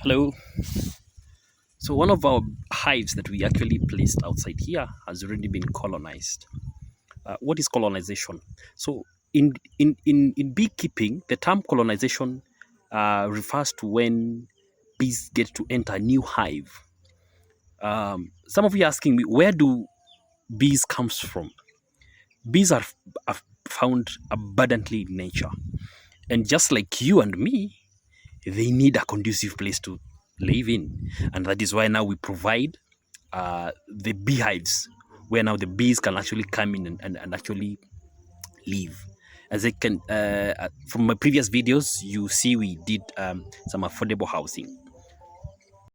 Hello. So one of our hives that we actually placed outside here has already been colonized. What is colonization? So in beekeeping, the term colonization refers to when bees get to enter a new hive. Some of you are asking me, where do bees comes from? Bees are found abundantly in nature, and just like you and me, they need a conducive place to live in, and that is why now we provide the beehives where now the bees can actually come in and actually live. As I can, from my previous videos, you see we did some affordable housing.